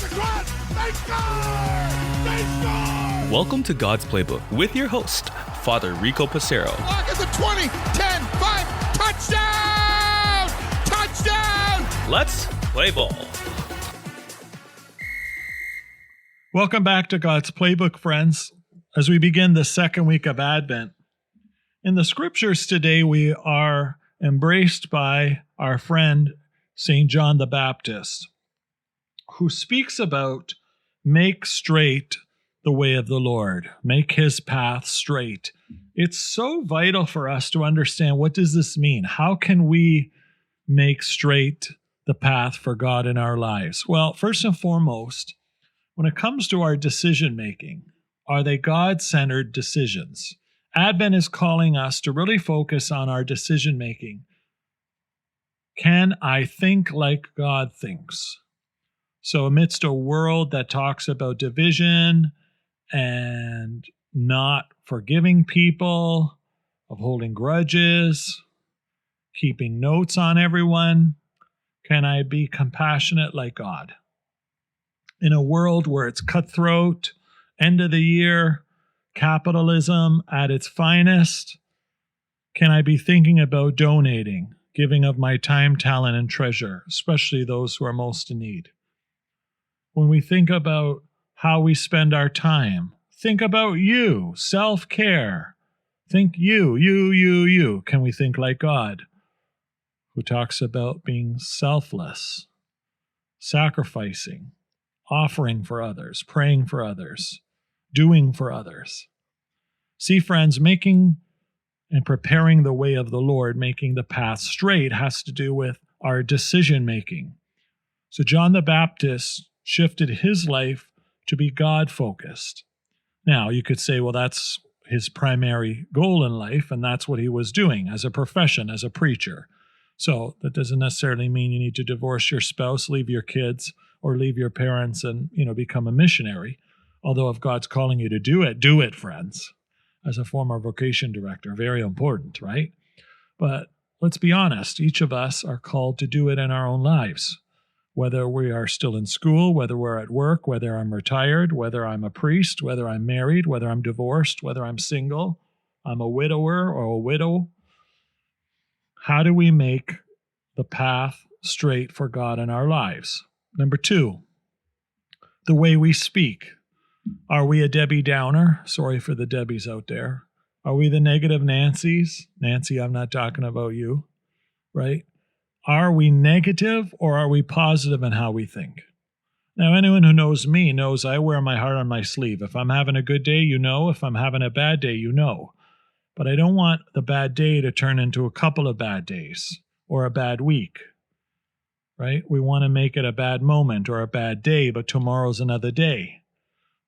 They score! Welcome to God's Playbook with your host, Father Rico Passero. Lock at the 20, 10, 5, touchdown! Touchdown! Let's play ball. Welcome back to God's Playbook, friends, as we begin the second week of Advent. In the scriptures today, we are embraced by our friend, St. John the Baptist, who speaks about make straight the way of the Lord, make his path straight. It's so vital for us to understand, what does this mean? How can we make straight the path for God in our lives? Well, first and foremost, when it comes to our decision-making, are they God-centered decisions? Advent is calling us to really focus on our decision-making. Can I think like God thinks? So amidst a world that talks about division and not forgiving people, of holding grudges, keeping notes on everyone, can I be compassionate like God? In a world where it's cutthroat, end of the year, capitalism at its finest, can I be thinking about donating, giving of my time, talent, and treasure, especially those who are most in need? When we think about how we spend our time, think about you, self-care. Think you. Can we think like God, who talks about being selfless, sacrificing, offering for others, praying for others, doing for others? See, friends, making and preparing the way of the Lord, making the path straight, has to do with our decision-making. So John the Baptist shifted his life to be God-focused. Now, you could say, well, that's his primary goal in life, and that's what he was doing as a profession, as a preacher. So that doesn't necessarily mean you need to divorce your spouse, leave your kids, or leave your parents and, become a missionary. Although if God's calling you to do it, friends. As a former vocation director, very important, right? But let's be honest, each of us are called to do it in our own lives. Whether we are still in school, whether we're at work, whether I'm retired, whether I'm a priest, whether I'm married, whether I'm divorced, whether I'm single, I'm a widower or a widow. How do we make the path straight for God in our lives? Number 2, the way we speak. Are we a Debbie Downer? Sorry for the Debbies out there. Are we the negative Nancys? Nancy, I'm not talking about you, right? Are we negative or are we positive in how we think? Now, anyone who knows me knows I wear my heart on my sleeve. If I'm having a good day, you know. If I'm having a bad day, you know. But I don't want the bad day to turn into a couple of bad days or a bad week, right? We want to make it a bad moment or a bad day, but tomorrow's another day.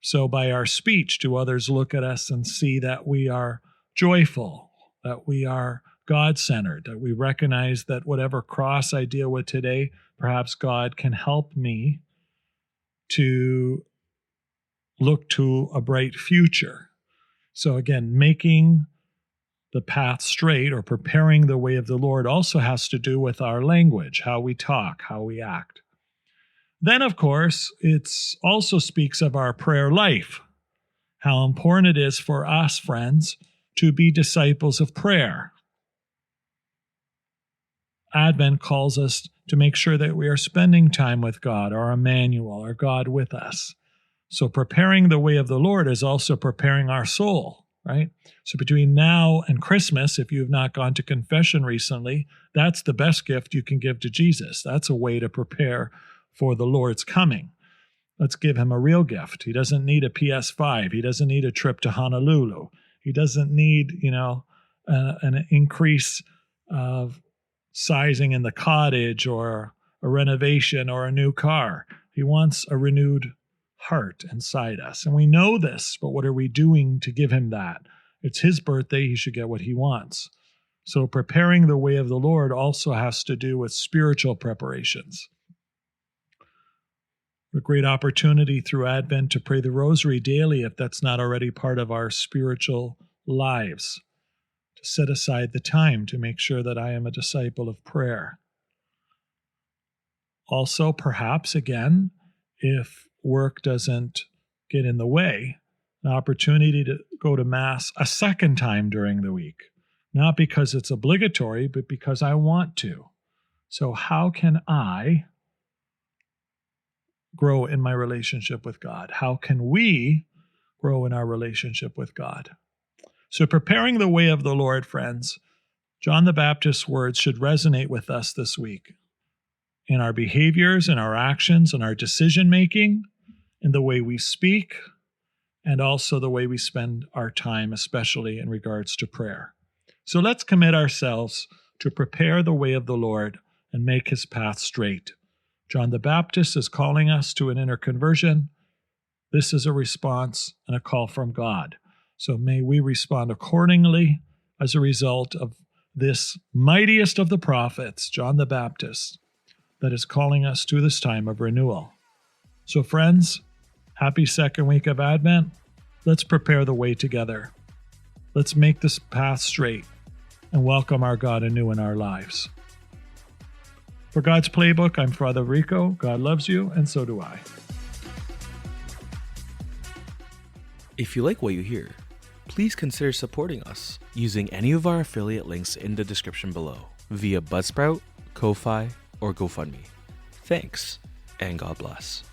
So by our speech, do others look at us and see that we are joyful, that we are God-centered, that we recognize that whatever cross I deal with today, perhaps God can help me to look to a bright future. So again, making the path straight or preparing the way of the Lord also has to do with our language, how we talk, how we act. Then, of course, it also speaks of our prayer life, how important it is for us, friends, to be disciples of prayer. Advent calls us to make sure that we are spending time with God, our Emmanuel, our God with us. So preparing the way of the Lord is also preparing our soul, right? So between now and Christmas, if you have not gone to confession recently, that's the best gift you can give to Jesus. That's a way to prepare for the Lord's coming. Let's give him a real gift. He doesn't need a PS5. He doesn't need a trip to Honolulu. He doesn't need, an increase of sizing in the cottage or a renovation or a new car. He wants a renewed heart inside us. And we know this, but what are we doing to give him that? It's his birthday. He should get what he wants. So preparing the way of the Lord also has to do with spiritual preparations. A great opportunity through Advent to pray the Rosary daily if that's not already part of our spiritual lives. To set aside the time to make sure that I am a disciple of prayer. Also, perhaps, again, if work doesn't get in the way, an opportunity to go to Mass a second time during the week, not because it's obligatory, but because I want to. So how can I grow in my relationship with God? How can we grow in our relationship with God? So preparing the way of the Lord, friends, John the Baptist's words should resonate with us this week in our behaviors, in our actions, in our decision-making, in the way we speak, and also the way we spend our time, especially in regards to prayer. So let's commit ourselves to prepare the way of the Lord and make his path straight. John the Baptist is calling us to an inner conversion. This is a response and a call from God. So may we respond accordingly as a result of this mightiest of the prophets, John the Baptist, that is calling us to this time of renewal. So friends, happy second week of Advent. Let's prepare the way together. Let's make this path straight and welcome our God anew in our lives. For God's Playbook, I'm Father Rico. God loves you, and so do I. If you like what you hear, please consider supporting us using any of our affiliate links in the description below via Buzzsprout, Ko-Fi, or GoFundMe. Thanks, and God bless.